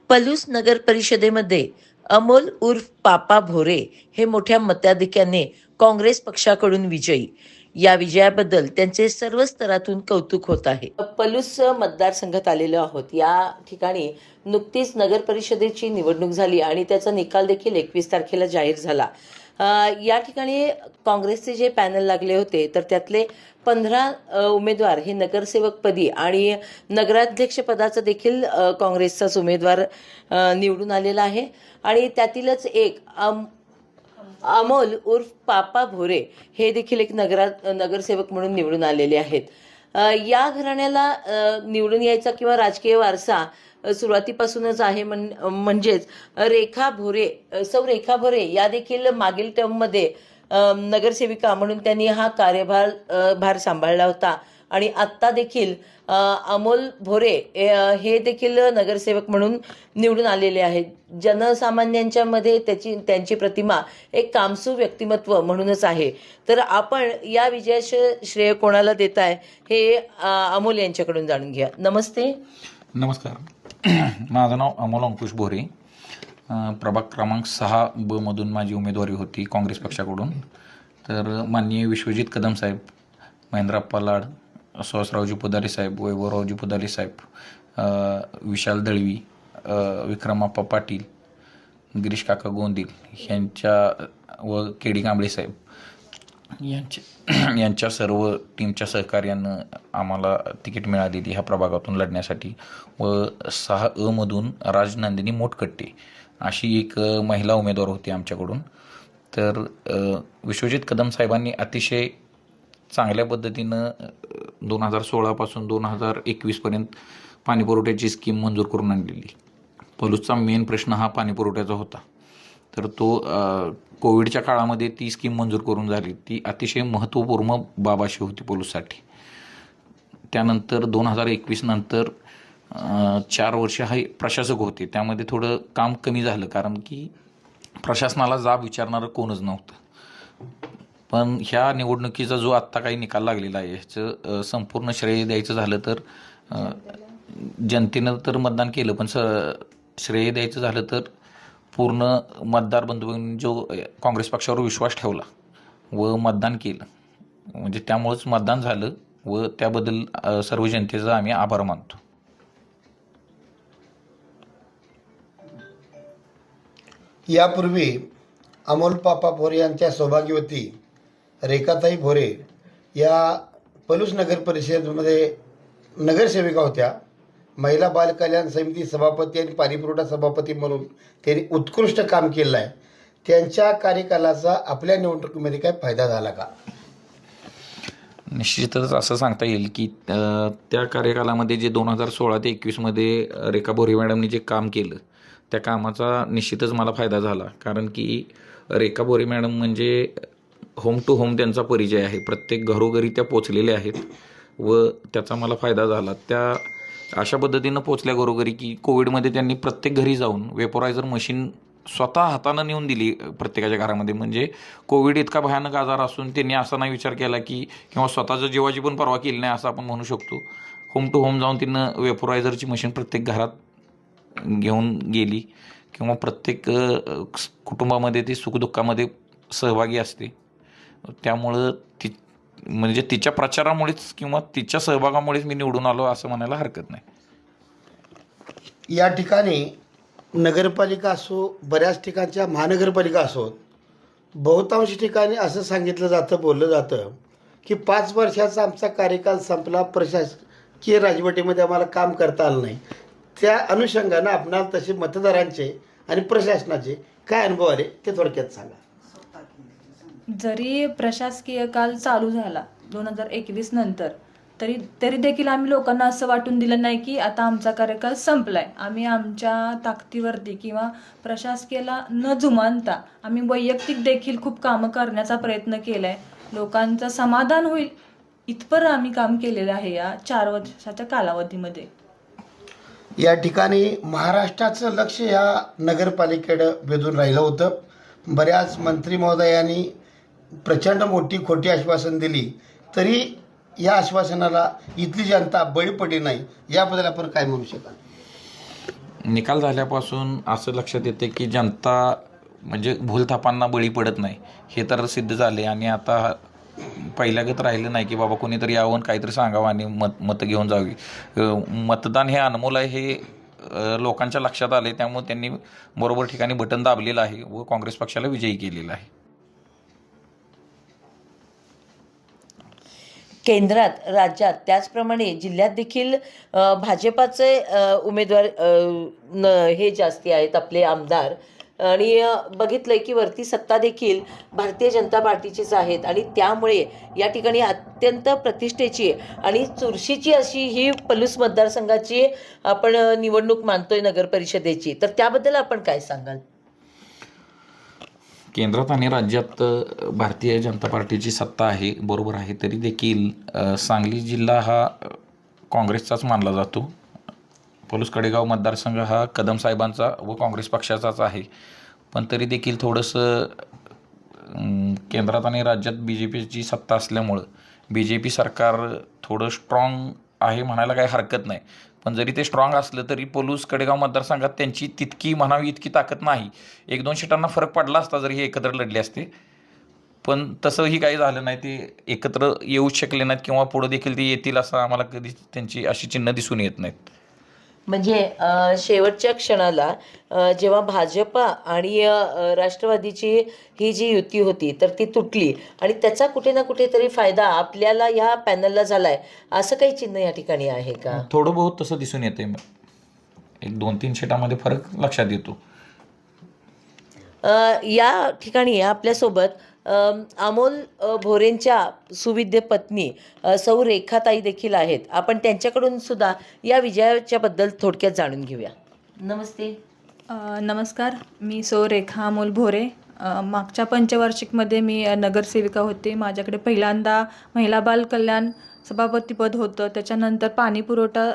पलूस नगर परिषदेमध्ये अमोल उर्फ पापा भोरे हे मोठ्या मताधिक्याने काँग्रेस पक्षाकडून विजयी. या विजयाबद्दल त्यांचे सर्व स्तरातून कौतुक होत आहे. पलूस मतदारसंघात आलेलो आहोत. या ठिकाणी नुकतीच नगर परिषदेची निवडणूक झाली आणि त्याचा निकाल देखील 21 तारखेला जाहीर झाला. या ठिकाणी काँग्रेसचे जे पॅनल लागले होते तर त्यातले 15 उमेदवार हे नगरसेवकपदी आणि नगराध्यक्ष पदाचा देखील काँग्रेसचाच उमेदवार निवडून आलेला आहे. आणि त्यातीलच एक अमोल उर्फ पापा भोरे हे देखील एक नगरसेवक म्हणून निवडून आलेले आहेत. या घराण्याला निवडून यायचा किंवा राजकीय वारसा सुरुवातीपासूनच आहे. म्हणजेच सौ रेखा भोरे या देखील मागील टर्ममध्ये नगरसेविका म्हणून त्यांनी हा भार सांभाळला होता. आणि आत्ता देखील अमोल भोरे हे देखील नगरसेवक म्हणून निवडून आलेले आहेत. जनसामान्यांच्या मध्ये त्यांची प्रतिमा एक कामसू व्यक्तिमत्व म्हणूनच आहे. तर आपण या विजयाचे श्रेय कोणाला देताय हे अमोल यांच्याकडून जाणून घ्या. नमस्ते. नमस्कार. माझं नाव अमोल अंकुश भोरे. प्रभाग क्रमांक 6 मधून माझी उमेदवारी होती काँग्रेस पक्षाकडून. तर माननीय विश्वजित कदम साहेब, महेंद्रप्पा लाड, सुहासरावजी पुदारी साहेब, वैभवरावजी पुदारी साहेब, विशाल दळवी, विक्रमाप्पा पाटील, गिरीश काका गोंदील यांच्या व केडी कांबळे साहेब यांच्या सर्व टीमच्या सहकार्यानं आम्हाला तिकीट मिळालेली ह्या प्रभागातून लढण्यासाठी. व 6 मधून राजनंदिनी मोटकट्टे अशी एक महिला उमेदवार होती आमच्याकडून. तर विश्वजित कदम साहेबांनी अतिशय चांगल्या पद्धतीनं 2016 पासून 2021 पर्यंत पाणीपुरवठ्याची स्कीम मंजूर करून आणलेली. पलूसचा मेन प्रश्न हा पाणीपुरवठ्याचा होता. तर तो कोविडच्या काळामध्ये ती स्कीम मंजूर करून झाली. ती अतिशय महत्त्वपूर्ण बाब अशी होती पलूससाठी. त्यानंतर 2021 नंतर 4 वर्ष हा प्रशासक होते. त्यामध्ये थोडं काम कमी झालं कारण की प्रशासनाला जाब विचारणारं कोणच नव्हतं. पण ह्या निवडणुकीचा जो आत्ता काही निकाल लागलेला आहे ह्याचं संपूर्ण श्रेय द्यायचं झालं तर जनतेनं तर मतदान केलं, पण श्रेय द्यायचं झालं तर पूर्ण मतदार बंधूंनी जो काँग्रेस पक्षावर विश्वास ठेवला व मतदान केलं, म्हणजे त्यामुळंच मतदान झालं व त्याबद्दल सर्व जनतेचा आम्ही आभार मानतो. यापूर्वी अमोल पापा भोरे यांच्या सौभाग्यवती रेखाताई भोरे या पलूस नगर परिषदेमध्ये नगरसेविका होत्या. महिला बाल कल्याण समिती सभापती आणि पाणीपुरवठा सभापती म्हणून त्यांनी उत्कृष्ट काम केलं आहे. त्यांच्या कार्यकालाचा आपल्या निवडणुकीमध्ये काय फायदा झाला का? निश्चितच असं सांगता येईल की त्या कार्यकालामध्ये जे 2016 ते 21 मध्ये रेखा भोरे मॅडमनी जे काम केलं त्या कामाचा निश्चितच मला फायदा झाला. कारण की रेखा भोरे मॅडम म्हणजे होम टू होम त्यांचा परिचय आहे. प्रत्येक घरोघरी त्या पोचलेल्या आहेत व त्याचा मला फायदा झाला. त्या अशा पद्धतीनं पोचल्या घरोघरी की कोविडमध्ये त्यांनी प्रत्येक घरी जाऊन वेपोरायझर मशीन स्वतः हातानं नेऊन दिली प्रत्येकाच्या घरामध्ये. म्हणजे कोविड इतका भयानक आजार असून त्यांनी असा नाही विचार केला की किंवा स्वतःच्या जीवाची पण पर्वा केली नाही असं आपण म्हणू शकतो. होम टू होम जाऊन तिनं वेपोरायझरची मशीन प्रत्येक घरात घेऊन गेली किंवा प्रत्येक कुटुंबामध्ये ती सुखदुःखामध्ये सहभागी असते. त्यामुळं म्हणजे तिच्या प्रचारामुळेच किंवा तिच्या सहभागामुळेच मी निवडून आलो असं म्हणायला हरकत नाही. या ठिकाणी नगरपालिका असो, बऱ्याच ठिकाणच्या महानगरपालिका असोत, बहुतांश ठिकाणी असं सांगितलं जातं, बोललं जातं की 5 वर्षाचा आमचा कार्यकाल संपला, प्रशासकीय राजवटीमध्ये आम्हाला काम करता आलं नाही. त्या अनुषंगानं आपणाला तसे मतदारांचे आणि प्रशासनाचे काय अनुभव आले ते थोडक्यात सांगा. जरी प्रशासकीय काल चालू झाला 2021 नंतर तरी देखील आम्ही लोकांना असं वाटून दिलं नाही की आता आमचा कार्यकाल संपलाय. आम्ही आमच्या ताकदीवरती किंवा प्रशासकीयला न जुमानता आम्ही वैयक्तिक देखील खूप कामं करण्याचा प्रयत्न केलाय. लोकांचं समाधान होईल इथपर्यंत आम्ही काम केलेलं आहे या 4 वर्षाच्या कालावधीमध्ये. या ठिकाणी महाराष्ट्राचं लक्ष या नगरपालिकेकडं वेधून राहिलं होतं. बऱ्याच मंत्री महोदयांनी प्रचंड मोठी खोटी आश्वासन दिली तरी या आश्वासनाला इथली जनता बळी पडली नाही. याबद्दल आपण काय म्हणू शकाल? निकाल झाल्यापासून असं लक्षात येते की जनता म्हणजे भूलथापांना बळी पडत नाही हे तर सिद्ध झाले. आणि आता पहिल्यागत राहिलं नाही की बाबा कोणीतरी यावं काहीतरी सांगावं आणि मतं घेऊन जावी. मतदान हे अनमोल आहे हे लोकांच्या लक्षात आले. त्यामुळे त्यांनी बरोबर ठिकाणी बटन दाबलेलं आहे व काँग्रेस पक्षाला विजयी केलेला आहे. केंद्रात, राज्यात, त्याचप्रमाणे जिल्ह्यात देखील भाजपाचे उमेदवार हे जास्ती आहेत आपले आमदार. आणि बघितलंय की वरती सत्ता देखील भारतीय जनता पार्टीचीच आहेत. आणि त्यामुळे या ठिकाणी अत्यंत प्रतिष्ठेची आणि चुरशीची अशी ही पलूस मतदारसंघाची आपण निवडणूक मानतोय नगर परिषदेची. तर त्याबद्दल आपण काय सांगाल? केंद्रात आणि राज्यात भारतीय जनता पार्टीची सत्ता आहे, बरोबर आहे. तरी देखील सांगली जिल्हा हा काँग्रेसचाच मानला जातो. पलूस कडेगाव मतदारसंघ हा कदम साहेबांचा व काँग्रेस पक्षाचाच आहे. पण तरी देखील थोडंसं केंद्रात आणि राज्यात BJPची सत्ता असल्यामुळं BJP सरकार थोडं स्ट्रॉंग आहे म्हणायला काही हरकत नाही. पण जरी ते स्ट्रॉंग असलं तरी पलूस कडेगाव मतदारसंघात त्यांची तितकी म्हणावी इतकी ताकद नाही. 1-2 सीटांना फरक पडला असता जरी हे एकत्र लढले असते. पण तसंही काही झालं नाही. ते एकत्र येऊच शकले नाहीत किंवा पुढं देखील ते येतील असं आम्हाला कधी त्यांची अशी चिन्ह दिसून येत नाहीत. म्हणजे शेवटच्या क्षणाला जेव्हा भाजपा आणि राष्ट्रवादीची ही जी युती होती तर ती तुटली आणि त्याचा कुठे ना कुठेतरी फायदा आपल्याला या पॅनलला झालाय, असं काही चिन्ह या ठिकाणी आहे का? थोडं बहुत तसं दिसून येते. 1-2-3 सीटामध्ये फरक लक्षात येतो. या ठिकाणी आपल्यासोबत अमोल भोरेंच्या सुविद्य पत्नी सौ रेखाताई देखील आहेत. आपण त्यांच्याकडून सुद्धा या विजयाच्या बद्दल थोडक्यात जाणून घेऊया. नमस्ते. नमस्कार, मी सौ रेखा अमोल भोरे. मागच्या पंचवार्षिकमध्ये मी नगरसेविका होते. माझ्याकडे पहिल्यांदा महिला बाल कल्याण सभापतीपद होतं. त्याच्यानंतर पाणी पुरवठा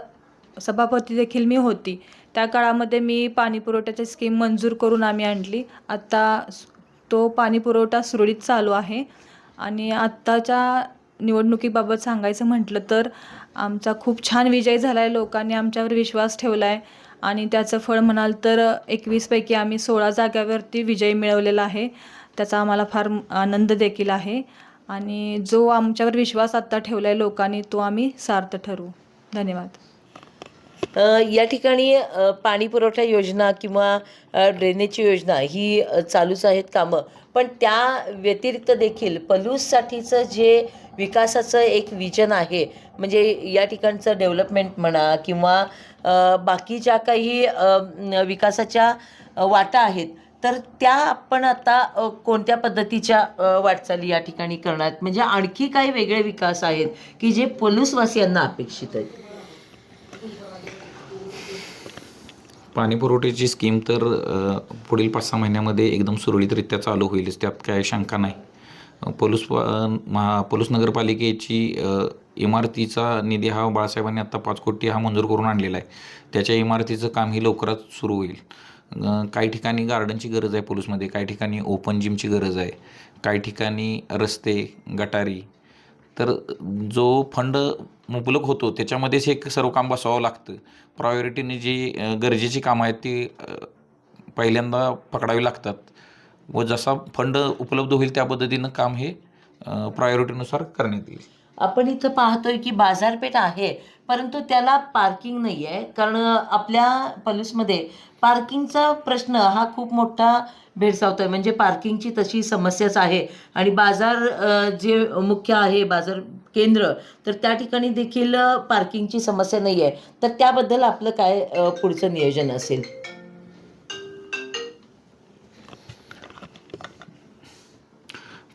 सभापती देखील मी होती. त्या काळामध्ये मी पाणी पुरवठ्याची स्कीम मंजूर करून आम्ही आणली. आता तो पाणी पुरवठा सुरळीत चालू आहे. आणि आत्ताच्या निवडणुकीबाबत सांगायचं म्हटलं तर आमचा खूप छान विजय झाला आहे. लोकांनी आमच्यावर विश्वास ठेवला आहे आणि त्याचं फळ म्हणाल तर 21 पैकी आम्ही 16 जागावरती विजय मिळवलेला आहे. त्याचा आम्हाला फार आनंद देखील आहे. आणि जो आमच्यावर विश्वास आत्ता ठेवला आहे लोकांनी तो आम्ही सार्थ ठरवू. धन्यवाद. या ठिकाणी पाणी पुरवठा योजना किंवा ड्रेनेजची योजना ही चालूच आहेत कामं. पण त्या व्यतिरिक्त देखील पलूससाठीचं जे विकासाचं एक विजन आहे, म्हणजे या ठिकाणचं डेव्हलपमेंट म्हणा किंवा बाकी ज्या काही विकासाच्या वाटा आहेत, तर त्या आपण आता कोणत्या पद्धतीच्या वाटचाली या ठिकाणी करणार, म्हणजे आणखी काही वेगळे विकास आहेत की जे पलूसवासियांना अपेक्षित आहेत? पाणी पुरवठ्याची स्कीम तर पुढील 5-6 महिन्यामध्ये एकदम सुरळीतरित्या चालू होईलच, त्यात काही शंका नाही. पलूस नगरपालिकेची इमारतीचा निधी हा बाळासाहेबांनी आत्ता 5 कोटी हा मंजूर करून आणलेला आहे. त्याच्या इमारतीचं कामही लवकरच सुरू होईल. काही ठिकाणी गार्डनची गरज आहे पलूसमध्ये, काही ठिकाणी ओपन जिमची गरज आहे, काही ठिकाणी रस्ते, गटारी. तर जो फंड मुबलक होतो त्याच्यामध्येच एक सर्व काम बसवावं लागतं. प्रायोरिटीने जी गरजेची कामं आहेत ती पहिल्यांदा पकडावी लागतात व जसा फंड उपलब्ध होईल त्या पद्धतीनं काम हे प्रायोरिटीनुसार करण्यात येईल. आपण इथं पाहतोय की बाजारपेठ आहे, परंतु त्याला पार्किंग नाही आहे. कारण आपल्या पलूसमध्ये पार्किंगचा प्रश्न हा खूप मोठा भेडसावतोय. म्हणजे पार्किंगची तशी समस्याच आहे. आणि बाजार जे मुख्य आहे बाजार केंद्र, तर त्या ठिकाणी देखील पार्किंगची समस्या नाही आहे. तर त्याबद्दल आपलं काय पुढचं नियोजन असेल?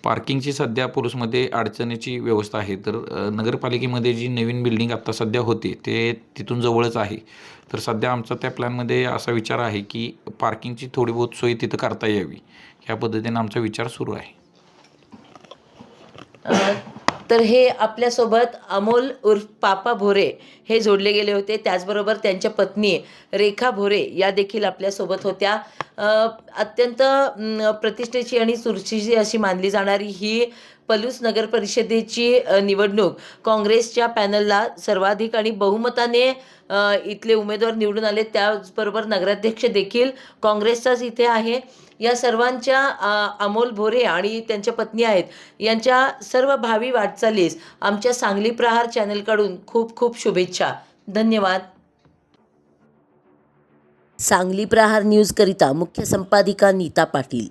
पार्किंगची सध्या पलूसमध्ये अडचणीची व्यवस्था आहे. तर नगरपालिकेमध्ये जी नवीन बिल्डिंग आत्ता सध्या होते ते तिथून जवळच आहे. तर सध्या आमचा त्या प्लॅनमध्ये असा विचार आहे की पार्किंगची थोडी बहुत सोय तिथं करता यावी, ह्या पद्धतीने आमचा विचार सुरू आहे. तर हे आपल्यासोबत अमोल उर्फ पापा भोरे हे जोडले गेले होते. त्याचबरोबर त्यांच्या पत्नी रेखा भोरे या देखील आपल्यासोबत होत्या. अत्यंत प्रतिष्ठेची आणि चुरशीची अशी मानली जाणारी ही पलूस नगर परिषदेची निवडणूक काँग्रेसच्या पॅनलला सर्वाधिक आणि बहुमताने इथले उमेदवार निवडून आले. त्याचबरोबर नगराध्यक्ष देखील काँग्रेसचाच इथे आहे. या सर्वांच्या अमोल भोरे आणि त्यांच्या पत्नी आहेत यांच्या सर्व भावी वाटचालीस आमच्या सांगली प्रहार चॅनलकडून खूप खूप शुभेच्छा. धन्यवाद. सांगली प्रहार न्यूजकरिता मुख्य संपादिका नीता पाटील.